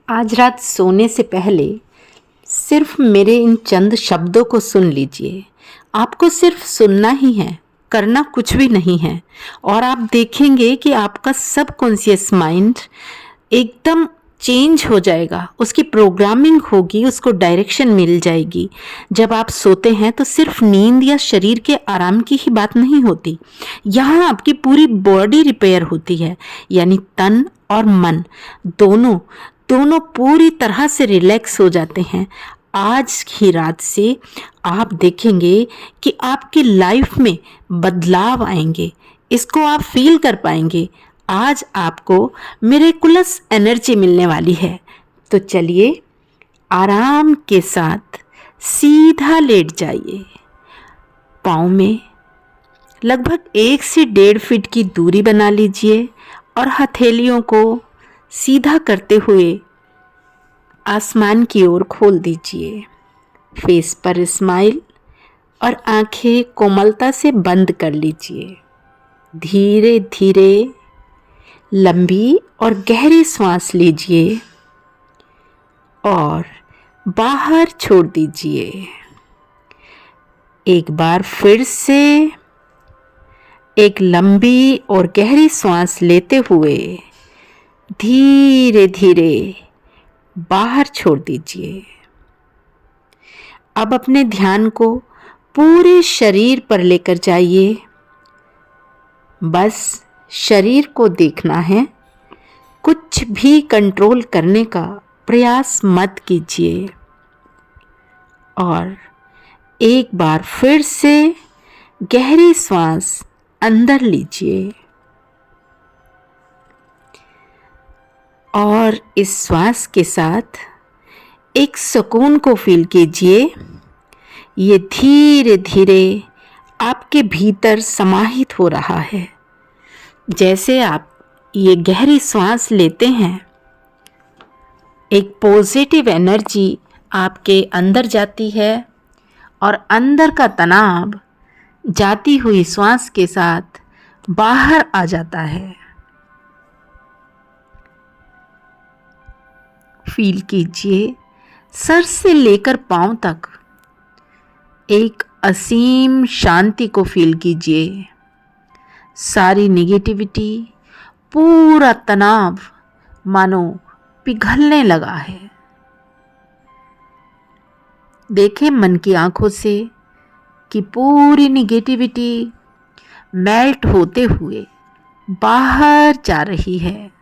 आज रात सोने से पहले सिर्फ मेरे इन चंद शब्दों को सुन लीजिए। आपको सिर्फ सुनना ही है, करना कुछ भी नहीं है। और आप देखेंगे कि आपका सबकॉन्शियस माइंड एकदम चेंज हो जाएगा, उसकी प्रोग्रामिंग होगी, उसको डायरेक्शन मिल जाएगी। जब आप सोते हैं तो सिर्फ नींद या शरीर के आराम की ही बात नहीं होती, यहाँ आपकी पूरी बॉडी रिपेयर होती है। यानी तन और मन दोनों दोनों पूरी तरह से रिलैक्स हो जाते हैं। आज की रात से आप देखेंगे कि आपकी लाइफ में बदलाव आएंगे, इसको आप फील कर पाएंगे। आज आपको मिरेकुलस एनर्जी मिलने वाली है। तो चलिए आराम के साथ सीधा लेट जाइए। पाँव में लगभग 1 से 1.5 फीट की दूरी बना लीजिए और हथेलियों को सीधा करते हुए आसमान की ओर खोल दीजिए। फेस पर स्माइल और आंखें कोमलता से बंद कर लीजिए। धीरे धीरे लंबी और गहरी सांस लीजिए और बाहर छोड़ दीजिए। एक बार फिर से एक लंबी और गहरी सांस लेते हुए धीरे धीरे बाहर छोड़ दीजिए। अब अपने ध्यान को पूरे शरीर पर लेकर जाइए। बस शरीर को देखना है, कुछ भी कंट्रोल करने का प्रयास मत कीजिए। और एक बार फिर से गहरी सांस अंदर लीजिए और इस श्वास के साथ एक सुकून को फील कीजिए। ये धीरे धीरे आपके भीतर समाहित हो रहा है। जैसे आप ये गहरी सांस लेते हैं, एक पॉजिटिव एनर्जी आपके अंदर जाती है और अंदर का तनाव जाती हुई सांस के साथ बाहर आ जाता है। फील कीजिए सर से लेकर पांव तक एक असीम शांति को फील कीजिए। सारी नेगेटिविटी, पूरा तनाव मानो पिघलने लगा है। देखें मन की आंखों से कि पूरी नेगेटिविटी मेल्ट होते हुए बाहर जा रही है।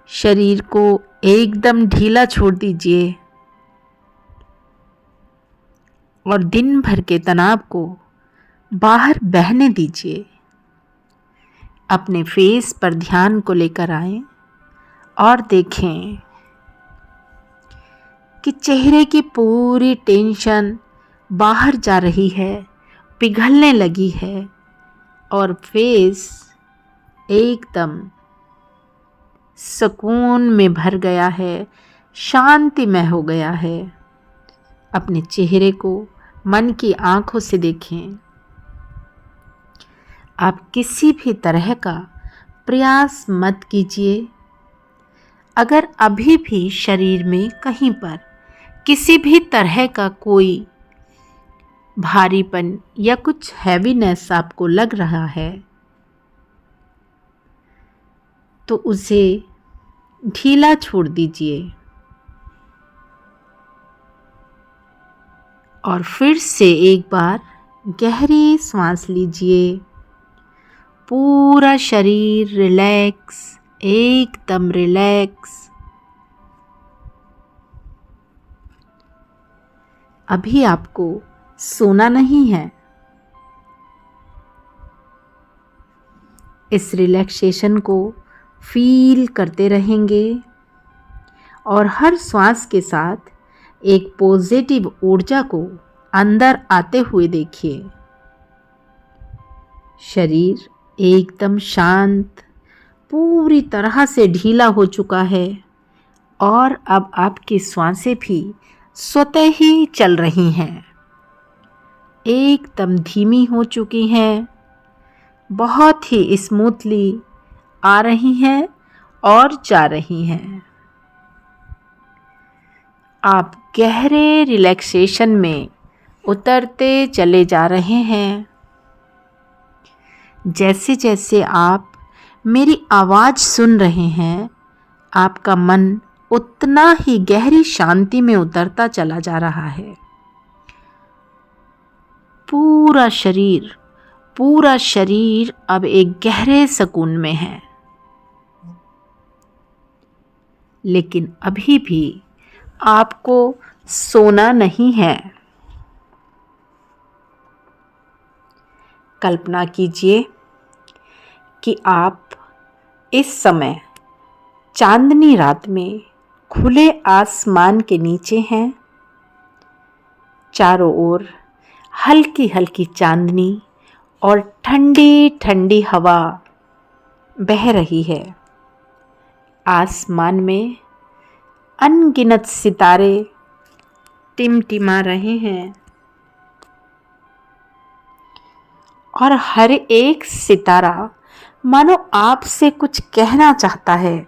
शरीर को एकदम ढीला छोड़ दीजिए और दिन भर के तनाव को बाहर बहने दीजिए। अपने फेस पर ध्यान को लेकर आएं और देखें कि चेहरे की पूरी टेंशन बाहर जा रही है, पिघलने लगी है और फेस एकदम सुकून में भर गया है, शांतिमय हो गया है। अपने चेहरे को मन की आंखों से देखें। आप किसी भी तरह का प्रयास मत कीजिए। अगर अभी भी शरीर में कहीं पर किसी भी तरह का कोई भारीपन या कुछ हैवीनेस आपको लग रहा है तो उसे ढीला छोड़ दीजिए और फिर से एक बार गहरी सांस लीजिए। पूरा शरीर रिलैक्स, एकदम रिलैक्स। अभी आपको सोना नहीं है। इस रिलैक्सेशन को फील करते रहेंगे और हर श्वास के साथ एक पॉजिटिव ऊर्जा को अंदर आते हुए देखिए। शरीर एकदम शांत, पूरी तरह से ढीला हो चुका है और अब आपकी श्वासें भी स्वतः ही चल रही हैं, एकदम धीमी हो चुकी हैं, बहुत ही स्मूथली आ रही हैं और जा रही हैं। आप गहरे रिलैक्सेशन में उतरते चले जा रहे हैं। जैसे जैसे आप मेरी आवाज़ सुन रहे हैं, आपका मन उतना ही गहरी शांति में उतरता चला जा रहा है। पूरा शरीर अब एक गहरे सुकून में है। लेकिन अभी भी आपको सोना नहीं है। कल्पना कीजिए कि आप इस समय चांदनी रात में खुले आसमान के नीचे हैं। चारों ओर हल्की हल्की चांदनी और ठंडी ठंडी हवा बह रही है। आसमान में अनगिनत सितारे टिमटिमा रहे हैं और हर एक सितारा मानो आपसे कुछ कहना चाहता है।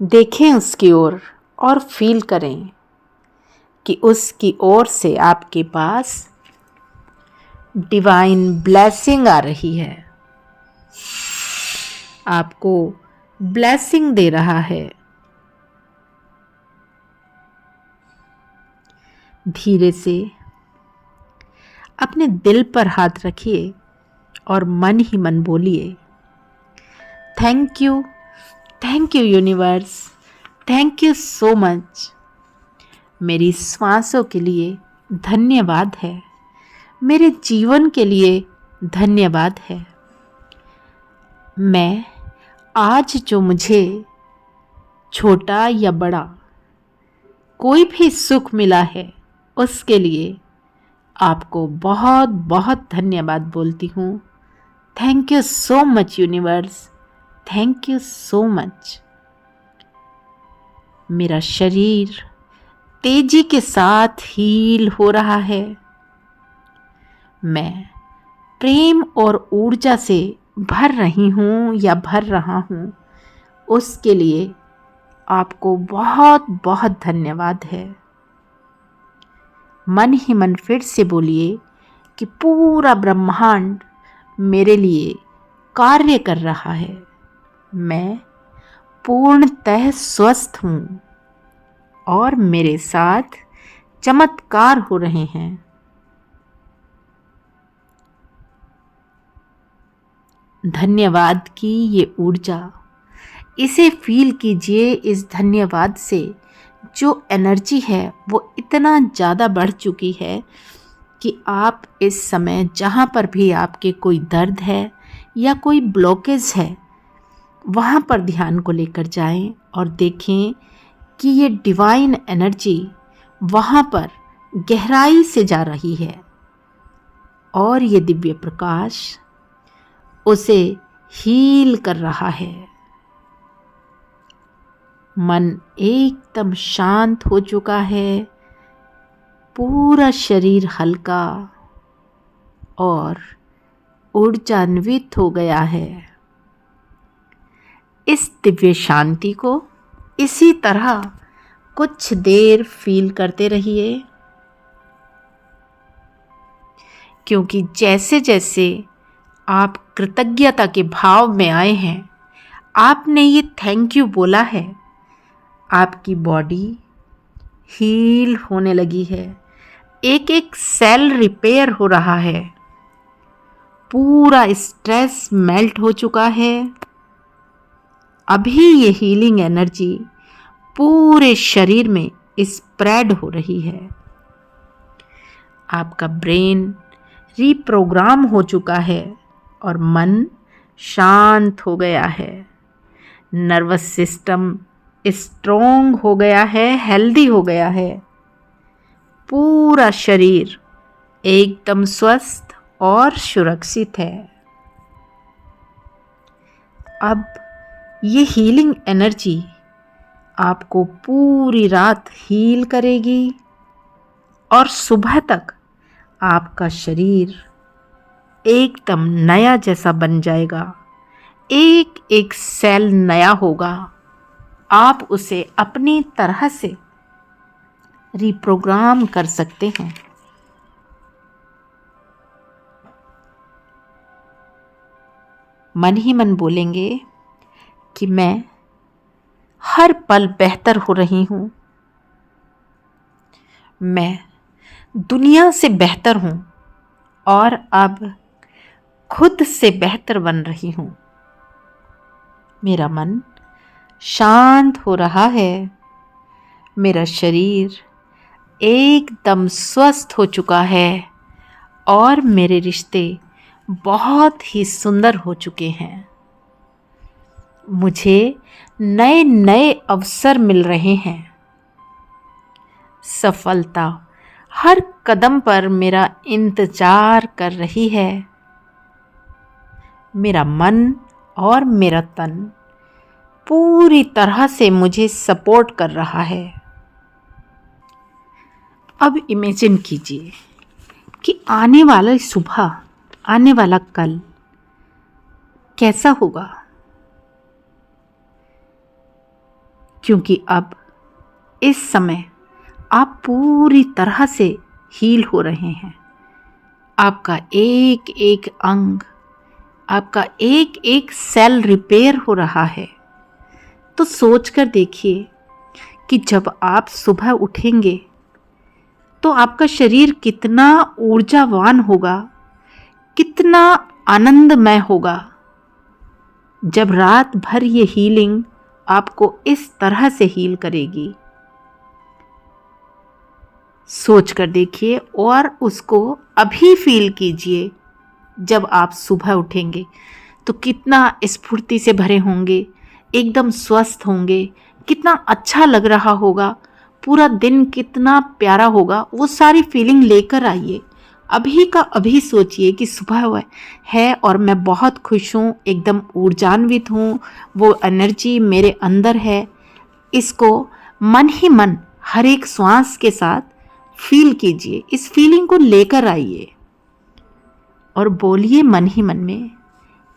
देखें उसकी ओर और फील करें कि उसकी ओर से आपके पास डिवाइन ब्लेसिंग आ रही है। आपको ब्लेसिंग दे रहा है। धीरे से अपने दिल पर हाथ रखिए और मन ही मन बोलिए, thank you universe, thank you so much. मेरी सांसों के लिए धन्यवाद है। मेरे जीवन के लिए धन्यवाद है। मैं आज जो मुझे छोटा या बड़ा कोई भी सुख मिला है, उसके लिए आपको बहुत बहुत धन्यवाद बोलती हूँ। Thank you so much universe, thank you so much. मेरा शरीर तेजी के साथ हील हो रहा है। मैं प्रेम और ऊर्जा से भर रही हूँ या भर रहा हूँ, उसके लिए आपको बहुत बहुत धन्यवाद है। मन ही मन फिर से बोलिए कि पूरा ब्रह्मांड मेरे लिए कार्य कर रहा है। मैं पूर्णतः स्वस्थ हूँ और मेरे साथ चमत्कार हो रहे हैं। धन्यवाद की ये ऊर्जा, इसे फील कीजिए। इस धन्यवाद से जो एनर्जी है वो इतना ज़्यादा बढ़ चुकी है कि आप इस समय जहाँ पर भी आपके कोई दर्द है या कोई ब्लॉकेज है, वहाँ पर ध्यान को लेकर जाएं और देखें कि ये डिवाइन एनर्जी वहाँ पर गहराई से जा रही है और ये दिव्य प्रकाश उसे हील कर रहा है। मन एकदम शांत हो चुका है। पूरा शरीर हल्का और ऊर्जान्वित हो गया है। इस दिव्य शांति को इसी तरह कुछ देर फील करते रहिए, क्योंकि जैसे जैसे आप कृतज्ञता के भाव में आए हैं, आपने ये थैंक यू बोला है, आपकी बॉडी हील होने लगी है। एक एक सेल रिपेयर हो रहा है। पूरा स्ट्रेस मेल्ट हो चुका है। अभी ये हीलिंग एनर्जी पूरे शरीर में स्प्रेड हो रही है। आपका ब्रेन रीप्रोग्राम हो चुका है और मन शांत हो गया है। नर्वस सिस्टम स्ट्रोंग हो गया है, हेल्दी हो गया है। पूरा शरीर एकदम स्वस्थ और सुरक्षित है। अब ये हीलिंग एनर्जी आपको पूरी रात हील करेगी और सुबह तक आपका शरीर एकदम नया जैसा बन जाएगा। एक एक सेल नया होगा। आप उसे अपनी तरह से रिप्रोग्राम कर सकते हैं। मन ही मन बोलेंगे कि मैं हर पल बेहतर हो रही हूँ, मैं दुनिया से बेहतर हूँ और अब खुद से बेहतर बन रही हूँ। मेरा मन शांत हो रहा है, मेरा शरीर एकदम स्वस्थ हो चुका है और मेरे रिश्ते बहुत ही सुंदर हो चुके हैं। मुझे नए नए अवसर मिल रहे हैं। सफलता हर कदम पर मेरा इंतजार कर रही है। मेरा मन और मेरा तन पूरी तरह से मुझे सपोर्ट कर रहा है। अब इमेजिन कीजिए कि आने वाला सुबह, आने वाला कल कैसा होगा, क्योंकि अब इस समय आप पूरी तरह से हील हो रहे हैं। आपका एक एक अंग, आपका एक एक सेल रिपेयर हो रहा है। तो सोच कर देखिए कि जब आप सुबह उठेंगे तो आपका शरीर कितना ऊर्जावान होगा, कितना आनंदमय होगा। जब रात भर ये हीलिंग आपको इस तरह से हील करेगी, सोच कर देखिए और उसको अभी फील कीजिए। जब आप सुबह उठेंगे तो कितना स्फूर्ति से भरे होंगे, एकदम स्वस्थ होंगे, कितना अच्छा लग रहा होगा, पूरा दिन कितना प्यारा होगा। वो सारी फीलिंग लेकर आइए। अभी का अभी सोचिए कि सुबह है और मैं बहुत खुश हूँ, एकदम ऊर्जान्वित हूँ, वो एनर्जी मेरे अंदर है। इसको मन ही मन हर एक श्वास के साथ फील कीजिए। इस फीलिंग को लेकर आइए और बोलिए मन ही मन में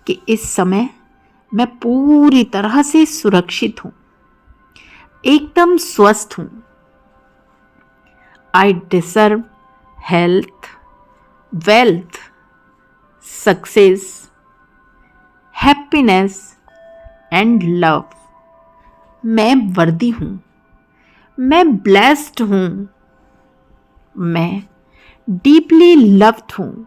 कि इस समय मैं पूरी तरह से सुरक्षित हूँ, एकदम स्वस्थ हूँ। I deserve health, wealth, success, happiness and love. मैं वर्दी हूँ, मैं ब्लेस्ड हूँ, मैं डीपली लव्ड हूँ।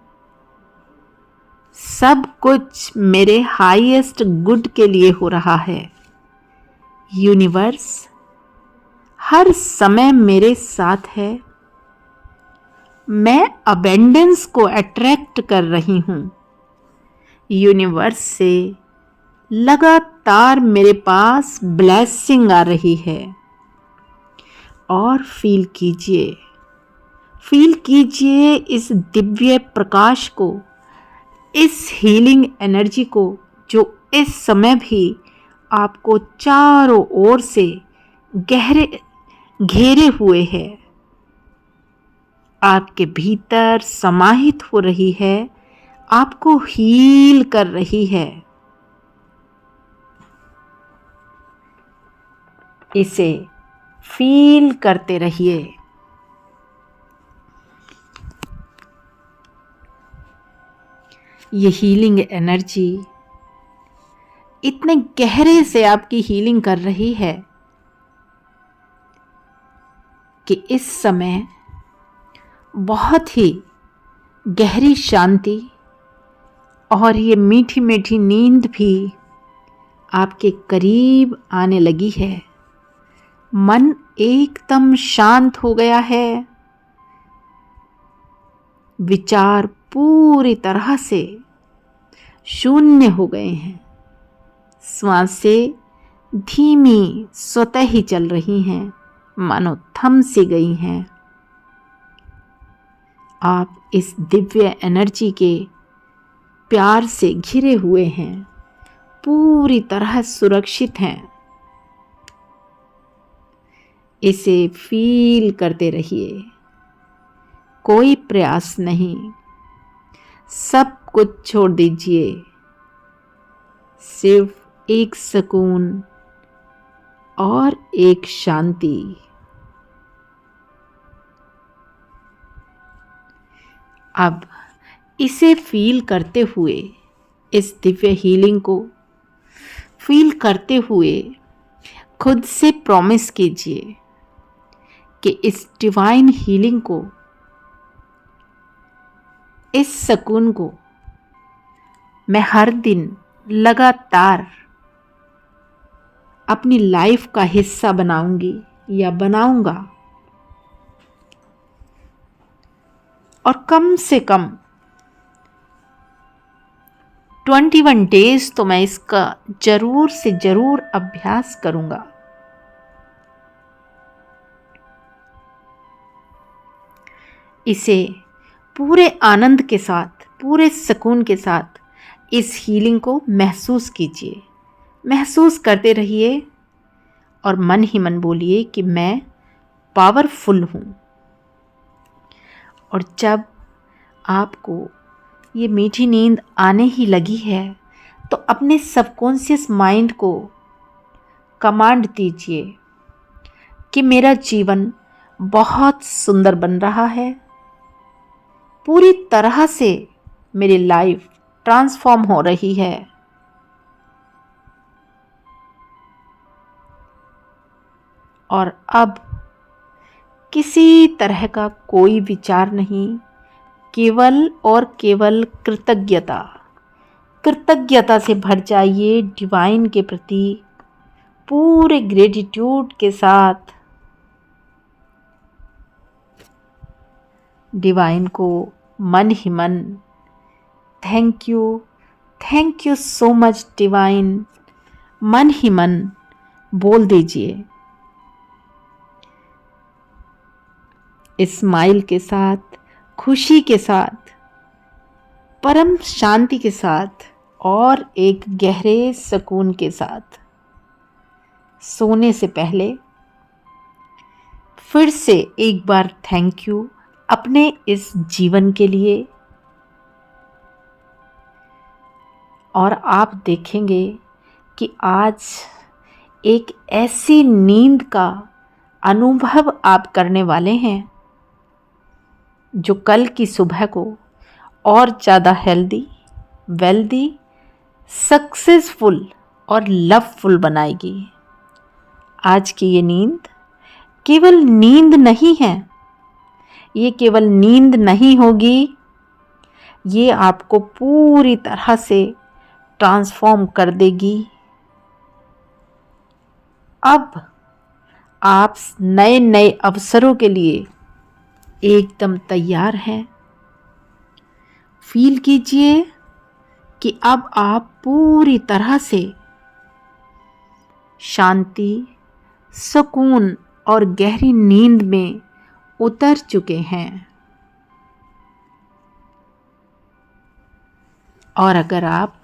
सब कुछ मेरे हाईएस्ट गुड के लिए हो रहा है। यूनिवर्स हर समय मेरे साथ है। मैं अबेंडेंस को अट्रैक्ट कर रही हूँ। यूनिवर्स से लगातार मेरे पास ब्लेसिंग आ रही है। और फील कीजिए इस दिव्य प्रकाश को, इस हीलिंग एनर्जी को जो इस समय भी आपको चारों ओर से गहरे घेरे हुए है, आपके भीतर समाहित हो रही है, आपको हील कर रही है। इसे फील करते रहिए। ये हीलिंग एनर्जी इतने गहरे से आपकी हीलिंग कर रही है कि इस समय बहुत ही गहरी शांति और ये मीठी मीठी नींद भी आपके करीब आने लगी है। मन एकदम शांत हो गया है। विचार पूरी तरह से शून्य हो गए हैं। श्वासें धीमी स्वतः ही चल रही हैं, मानो थम सी गई हैं। आप इस दिव्य एनर्जी के प्यार से घिरे हुए हैं, पूरी तरह सुरक्षित हैं। इसे फील करते रहिए। कोई प्रयास नहीं, सब कुछ छोड़ दीजिए, सिर्फ एक सुकून और एक शांति। अब इसे फील करते हुए, इस दिव्य हीलिंग को फील करते हुए खुद से प्रॉमिस कीजिए कि इस डिवाइन हीलिंग को, इस सुकून को मैं हर दिन लगातार अपनी लाइफ का हिस्सा बनाऊंगी या बनाऊंगा, और कम से कम 21 डेज तो मैं इसका जरूर से जरूर अभ्यास करूंगा। इसे पूरे आनंद के साथ, पूरे सुकून के साथ इस हीलिंग को महसूस कीजिए, महसूस करते रहिए और मन ही मन बोलिए कि मैं पावरफुल हूँ। और जब आपको ये मीठी नींद आने ही लगी है तो अपने सबकॉन्शियस माइंड को कमांड दीजिए कि मेरा जीवन बहुत सुंदर बन रहा है, पूरी तरह से मेरी लाइफ ट्रांसफॉर्म हो रही है। और अब किसी तरह का कोई विचार नहीं, केवल और केवल कृतज्ञता, कृतज्ञता से भर जाइए डिवाइन के प्रति, पूरे ग्रेटिट्यूड के साथ डिवाइन को मन ही मन thank you so much divine, मन ही मन बोल दीजिए। स्माइल के साथ, खुशी के साथ, परम शांति के साथ और एक गहरे सुकून के साथ सोने से पहले फिर से एक बार थैंक यू अपने इस जीवन के लिए। और आप देखेंगे कि आज एक ऐसी नींद का अनुभव आप करने वाले हैं जो कल की सुबह को और ज़्यादा हेल्दी, वेल्दी, सक्सेसफुल और लवफुल बनाएगी। आज की ये नींद केवल नींद नहीं है, ये केवल नींद नहीं होगी, ये आपको पूरी तरह से ट्रांसफॉर्म कर देगी। अब आप नए नए अवसरों के लिए एकदम तैयार हैं। फील कीजिए कि अब आप पूरी तरह से शांति, सुकून और गहरी नींद में उतर चुके हैं। और अगर आप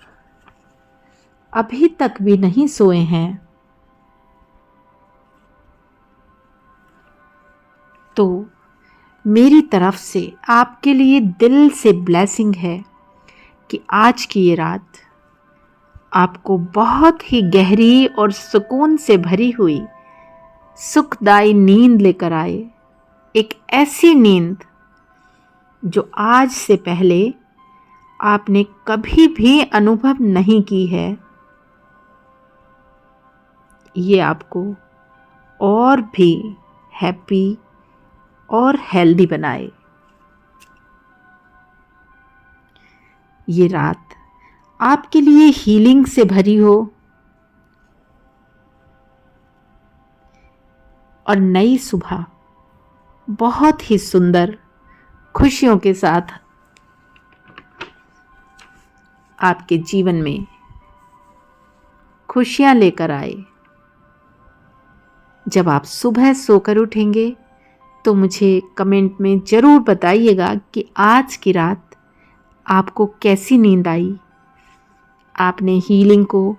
अभी तक भी नहीं सोए हैं तो मेरी तरफ से आपके लिए दिल से ब्लेसिंग है कि आज की ये रात आपको बहुत ही गहरी और सुकून से भरी हुई सुखदायी नींद लेकर आए। एक ऐसी नींद जो आज से पहले आपने कभी भी अनुभव नहीं की है। ये आपको और भी हैप्पी और हेल्दी बनाए। ये रात आपके लिए हीलिंग से भरी हो और नई सुबह बहुत ही सुंदर खुशियों के साथ आपके जीवन में खुशियां लेकर आए। जब आप सुबह सोकर उठेंगे तो मुझे कमेंट में ज़रूर बताइएगा कि आज की रात आपको कैसी नींद आई, आपने हीलिंग को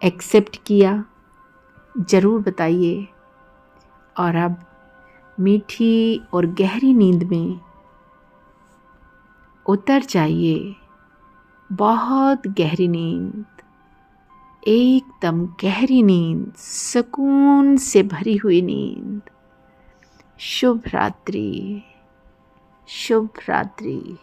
एक्सेप्ट किया, ज़रूर बताइए। और अब मीठी और गहरी नींद में उतर जाइए। बहुत गहरी नींद, एकदम गहरी नींद, सुकून से भरी हुई नींद। शुभ रात्रि, शुभ रात्रि।